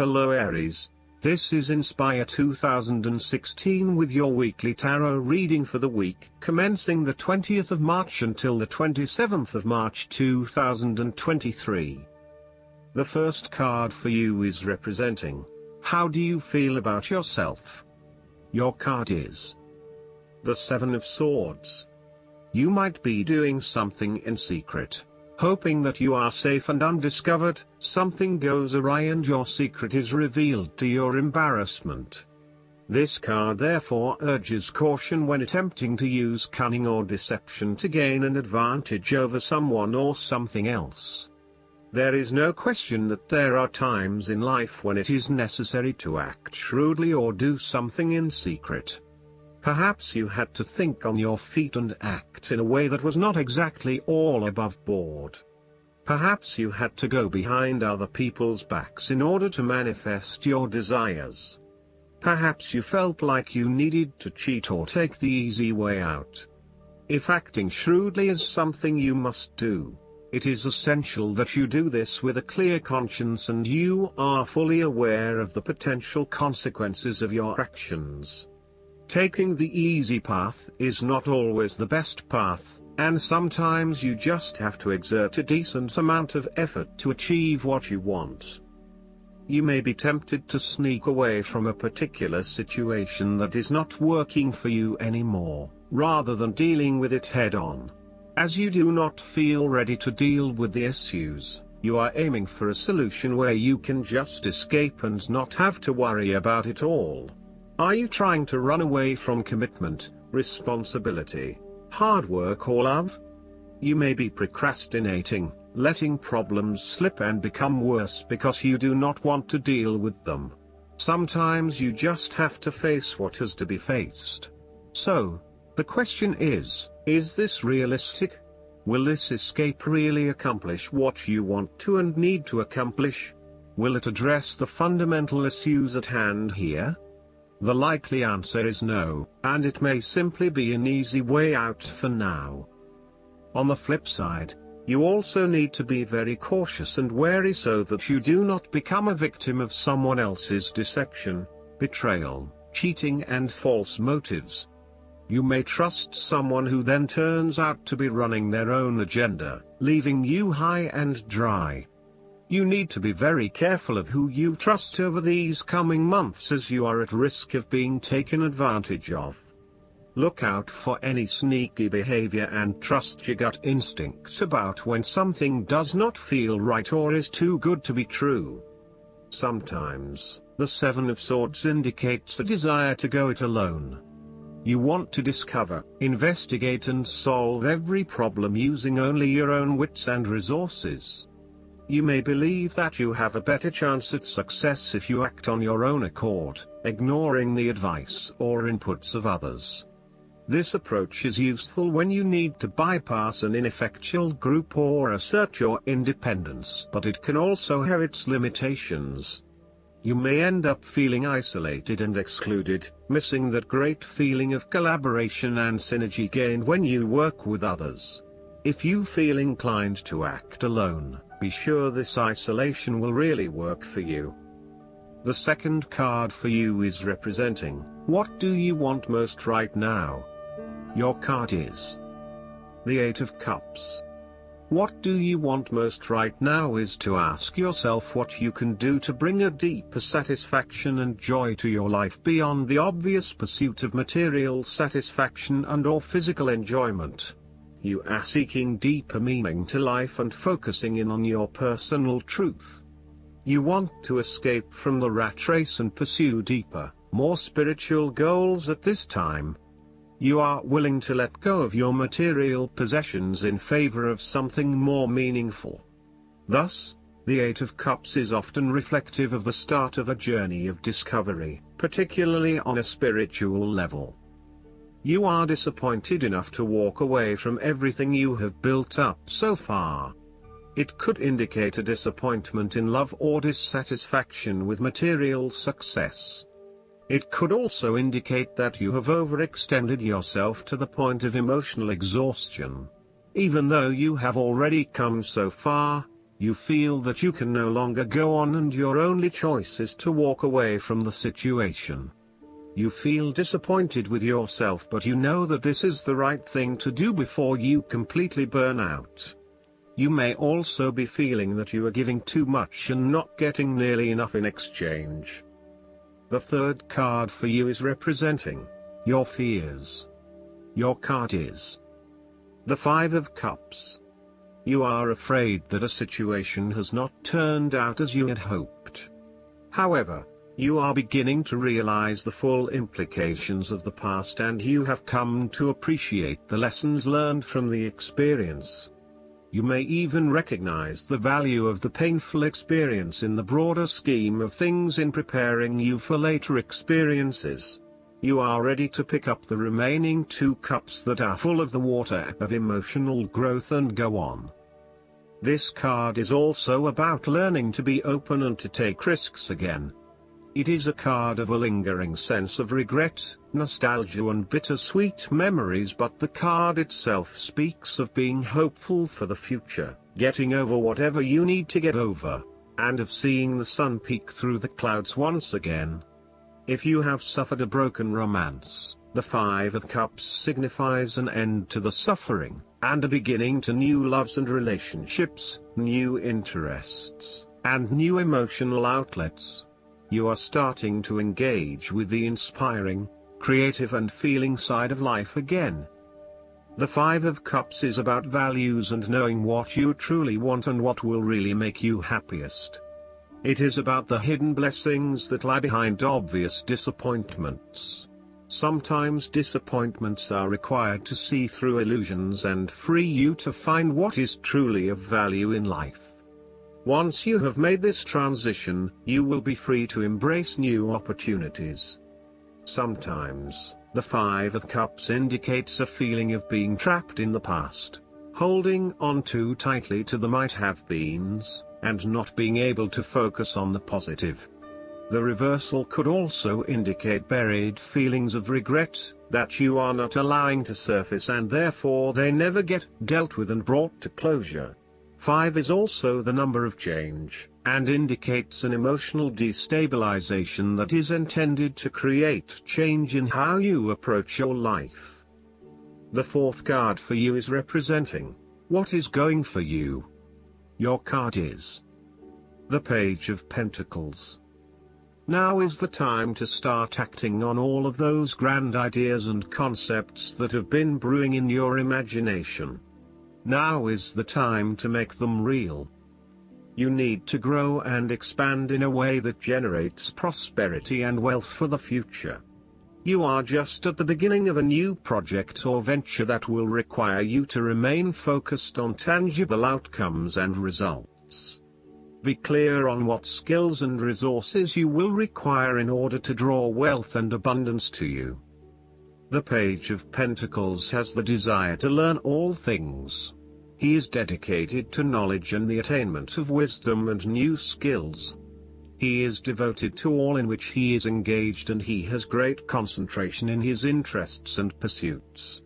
Hello Aries, this is Inspire 2016 with your weekly tarot reading for the week commencing the 20th of March until the 27th of March 2023. The first card for you is representing, how do you feel about yourself? Your card is the Seven of Swords. You might be doing something in secret, hoping that you are safe and undiscovered. Something goes awry and your secret is revealed to your embarrassment. This card therefore urges caution when attempting to use cunning or deception to gain an advantage over someone or something else. There is no question that there are times in life when it is necessary to act shrewdly or do something in secret. Perhaps you had to think on your feet and act in a way that was not exactly all above board. Perhaps you had to go behind other people's backs in order to manifest your desires. Perhaps you felt like you needed to cheat or take the easy way out. If acting shrewdly is something you must do, it is essential that you do this with a clear conscience and you are fully aware of the potential consequences of your actions. Taking the easy path is not always the best path, and sometimes you just have to exert a decent amount of effort to achieve what you want. You may be tempted to sneak away from a particular situation that is not working for you anymore, rather than dealing with it head-on. As you do not feel ready to deal with the issues, you are aiming for a solution where you can just escape and not have to worry about it all. Are you trying to run away from commitment, responsibility, hard work or love? You may be procrastinating, letting problems slip and become worse because you do not want to deal with them. Sometimes you just have to face what has to be faced. So, the question is this realistic? Will this escape really accomplish what you want to and need to accomplish? Will it address the fundamental issues at hand here? The likely answer is no, and it may simply be an easy way out for now. On the flip side, you also need to be very cautious and wary so that you do not become a victim of someone else's deception, betrayal, cheating and false motives. You may trust someone who then turns out to be running their own agenda, leaving you high and dry. You need to be very careful of who you trust over these coming months as you are at risk of being taken advantage of. Look out for any sneaky behavior and trust your gut instincts about when something does not feel right or is too good to be true. Sometimes, the Seven of Swords indicates a desire to go it alone. You want to discover, investigate and solve every problem using only your own wits and resources. You may believe that you have a better chance at success if you act on your own accord, ignoring the advice or inputs of others. This approach is useful when you need to bypass an ineffectual group or assert your independence, but it can also have its limitations. You may end up feeling isolated and excluded, missing that great feeling of collaboration and synergy gained when you work with others. If you feel inclined to act alone, be sure this isolation will really work for you. The second card for you is representing, what do you want most right now? Your card is the Eight of Cups. What do you want most right now is to ask yourself what you can do to bring a deeper satisfaction and joy to your life beyond the obvious pursuit of material satisfaction and/or physical enjoyment. You are seeking deeper meaning to life and focusing in on your personal truth. You want to escape from the rat race and pursue deeper, more spiritual goals at this time. You are willing to let go of your material possessions in favor of something more meaningful. Thus, the Eight of Cups is often reflective of the start of a journey of discovery, particularly on a spiritual level. You are disappointed enough to walk away from everything you have built up so far. It could indicate a disappointment in love or dissatisfaction with material success. It could also indicate that you have overextended yourself to the point of emotional exhaustion. Even though you have already come so far, You feel that you can no longer go on and your only choice is to walk away from the situation. You feel disappointed with yourself, but you know that this is the right thing to do before you completely burn out. You may also be feeling that you are giving too much and not getting nearly enough in exchange. The third card for you is representing your fears. Your card is the Five of Cups. You are afraid that a situation has not turned out as you had hoped. However, you are beginning to realize the full implications of the past, and you have come to appreciate the lessons learned from the experience. You may even recognize the value of the painful experience in the broader scheme of things in preparing you for later experiences. You are ready to pick up the remaining two cups that are full of the water of emotional growth and go on. This card is also about learning to be open and to take risks again. It is a card of a lingering sense of regret, nostalgia and bittersweet memories, but the card itself speaks of being hopeful for the future, getting over whatever you need to get over, and of seeing the sun peek through the clouds once again. If you have suffered a broken romance, the Five of Cups signifies an end to the suffering, and a beginning to new loves and relationships, new interests, and new emotional outlets. You are starting to engage with the inspiring, creative and feeling side of life again. The Five of Cups is about values and knowing what you truly want and what will really make you happiest. It is about the hidden blessings that lie behind obvious disappointments. Sometimes disappointments are required to see through illusions and free you to find what is truly of value in life. Once you have made this transition, you will be free to embrace new opportunities. Sometimes, the Five of Cups indicates a feeling of being trapped in the past, holding on too tightly to the might-have-beens, and not being able to focus on the positive. The reversal could also indicate buried feelings of regret, that you are not allowing to surface and therefore they never get dealt with and brought to closure. 5 is also the number of change, and indicates an emotional destabilization that is intended to create change in how you approach your life. The fourth card for you is representing what is going for you. Your card is the Page of Pentacles. Now is the time to start acting on all of those grand ideas and concepts that have been brewing in your imagination. Now is the time to make them real. You need to grow and expand in a way that generates prosperity and wealth for the future. You are just at the beginning of a new project or venture that will require you to remain focused on tangible outcomes and results. Be clear on what skills and resources you will require in order to draw wealth and abundance to you. The Page of Pentacles has the desire to learn all things. He is dedicated to knowledge and the attainment of wisdom and new skills. He is devoted to all in which he is engaged, and he has great concentration in his interests and pursuits.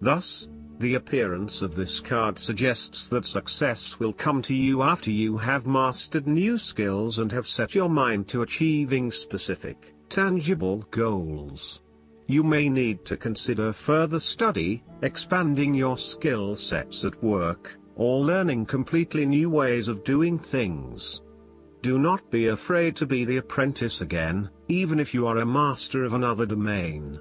Thus, the appearance of this card suggests that success will come to you after you have mastered new skills and have set your mind to achieving specific, tangible goals. You may need to consider further study, expanding your skill sets at work, or learning completely new ways of doing things. Do not be afraid to be the apprentice again, even if you are a master of another domain.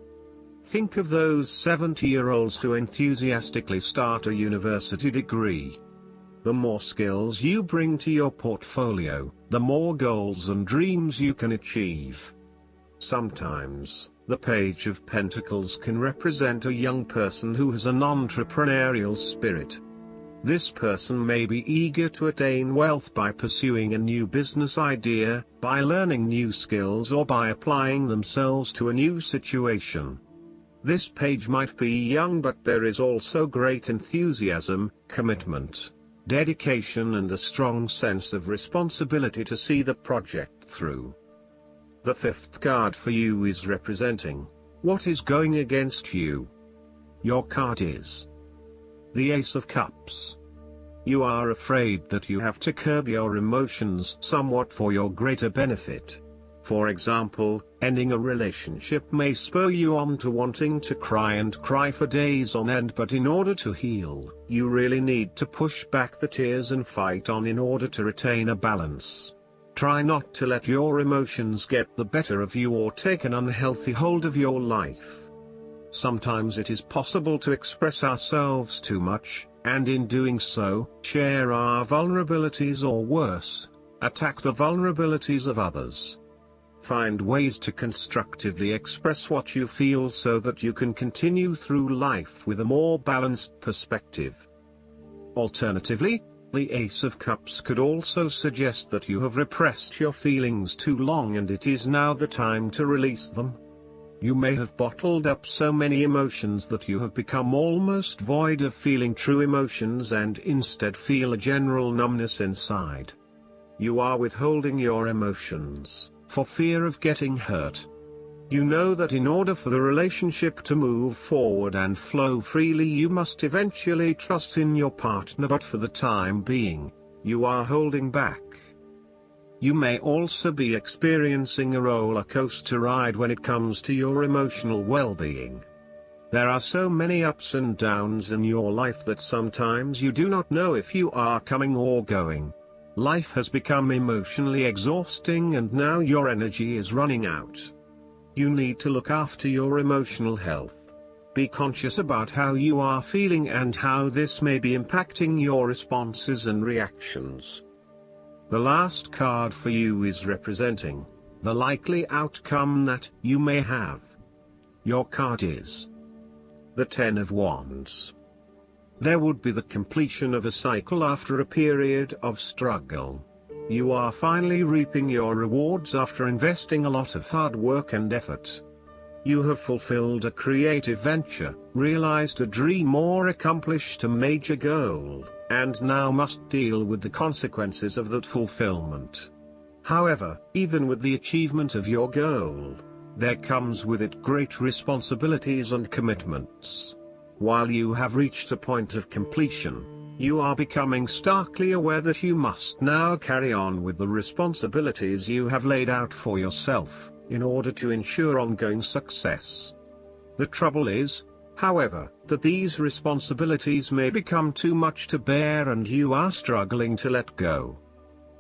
Think of those 70-year-olds who enthusiastically start a university degree. The more skills you bring to your portfolio, the more goals and dreams you can achieve. Sometimes, the Page of Pentacles can represent a young person who has an entrepreneurial spirit. This person may be eager to attain wealth by pursuing a new business idea, by learning new skills, or by applying themselves to a new situation. This page might be young, but there is also great enthusiasm, commitment, dedication and a strong sense of responsibility to see the project through. The fifth card for you is representing what is going against you. Your card is the Ace of Cups. You are afraid that you have to curb your emotions somewhat for your greater benefit. For example, ending a relationship may spur you on to wanting to cry for days on end, but in order to heal, you really need to push back the tears and fight on in order to retain a balance. Try not to let your emotions get the better of you or take an unhealthy hold of your life. Sometimes it is possible to express ourselves too much, and in doing so, share our vulnerabilities or worse, attack the vulnerabilities of others. Find ways to constructively express what you feel so that you can continue through life with a more balanced perspective. Alternatively, the Ace of Cups could also suggest that you have repressed your feelings too long and it is now the time to release them. You may have bottled up so many emotions that you have become almost void of feeling true emotions and instead feel a general numbness inside. You are withholding your emotions for fear of getting hurt. You know that in order for the relationship to move forward and flow freely, you must eventually trust in your partner, but for the time being, you are holding back. You may also be experiencing a roller coaster ride when it comes to your emotional well-being. There are so many ups and downs in your life that sometimes you do not know if you are coming or going. Life has become emotionally exhausting and now your energy is running out. You need to look after your emotional health. Be conscious about how you are feeling and how this may be impacting your responses and reactions. The last card for you is representing the likely outcome that you may have. Your card is the Ten of Wands. There would be the completion of a cycle after a period of struggle. You are finally reaping your rewards after investing a lot of hard work and effort. You have fulfilled a creative venture, realized a dream or accomplished a major goal, and now must deal with the consequences of that fulfillment. However, even with the achievement of your goal, there comes with it great responsibilities and commitments. While you have reached a point of completion, you are becoming starkly aware that you must now carry on with the responsibilities you have laid out for yourself, in order to ensure ongoing success. The trouble is, however, that these responsibilities may become too much to bear and you are struggling to let go.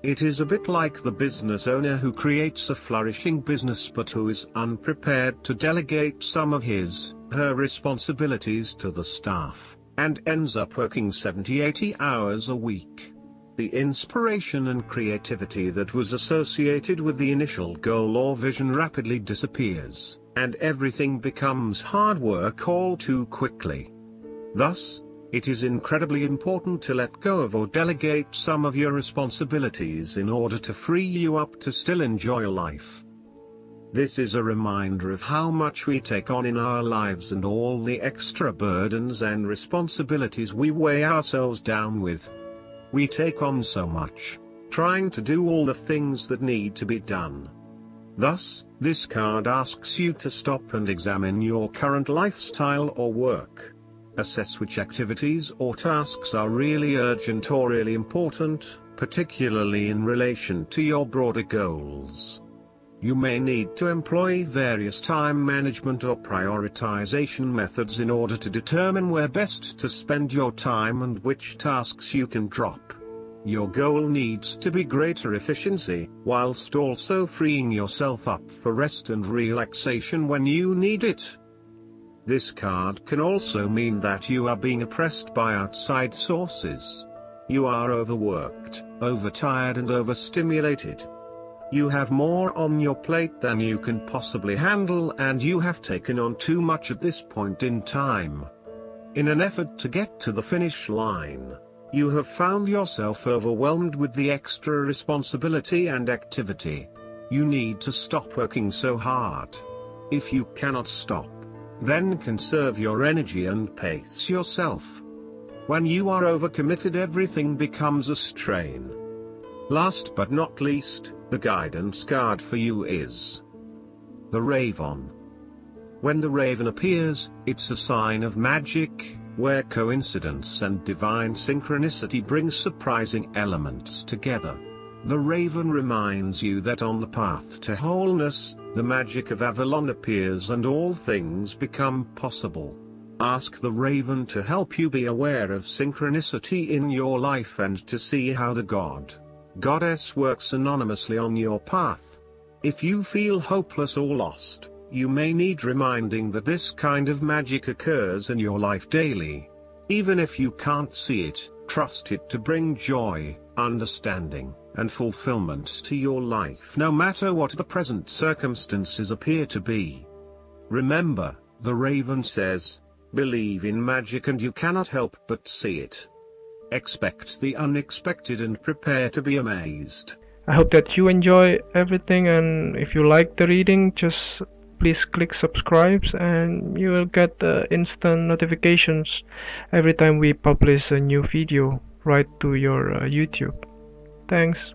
It is a bit like the business owner who creates a flourishing business but who is unprepared to delegate some of her responsibilities to the staff, and ends up working 70-80 hours a week. The inspiration and creativity that was associated with the initial goal or vision rapidly disappears, and everything becomes hard work all too quickly. Thus, it is incredibly important to let go of or delegate some of your responsibilities in order to free you up to still enjoy life. This is a reminder of how much we take on in our lives and all the extra burdens and responsibilities we weigh ourselves down with. We take on so much, trying to do all the things that need to be done. Thus, this card asks you to stop and examine your current lifestyle or work. Assess which activities or tasks are really urgent or really important, particularly in relation to your broader goals. You may need to employ various time management or prioritization methods in order to determine where best to spend your time and which tasks you can drop. Your goal needs to be greater efficiency, whilst also freeing yourself up for rest and relaxation when you need it. This card can also mean that you are being oppressed by outside sources. You are overworked, overtired and overstimulated. You have more on your plate than you can possibly handle and you have taken on too much at this point in time. In an effort to get to the finish line, you have found yourself overwhelmed with the extra responsibility and activity. You need to stop working so hard. If you cannot stop, then conserve your energy and pace yourself. When you are overcommitted, everything becomes a strain. Last but not least, the guidance card for you is the Raven. When the raven appears, it's a sign of magic, where coincidence and divine synchronicity bring surprising elements together. The raven reminds you that on the path to wholeness, the magic of Avalon appears and all things become possible. Ask the raven to help you be aware of synchronicity in your life and to see how the goddess works anonymously on your path. If you feel hopeless or lost, you may need reminding that this kind of magic occurs in your life daily. Even if you can't see it, trust it to bring joy, understanding, and fulfillment to your life no matter what the present circumstances appear to be. Remember, the raven says, believe in magic and you cannot help but see it. Expect the unexpected and prepare to be amazed. I hope that you enjoy everything, and if you like the reading, just please click subscribe and you will get instant notifications every time we publish a new video right to your YouTube. Thanks.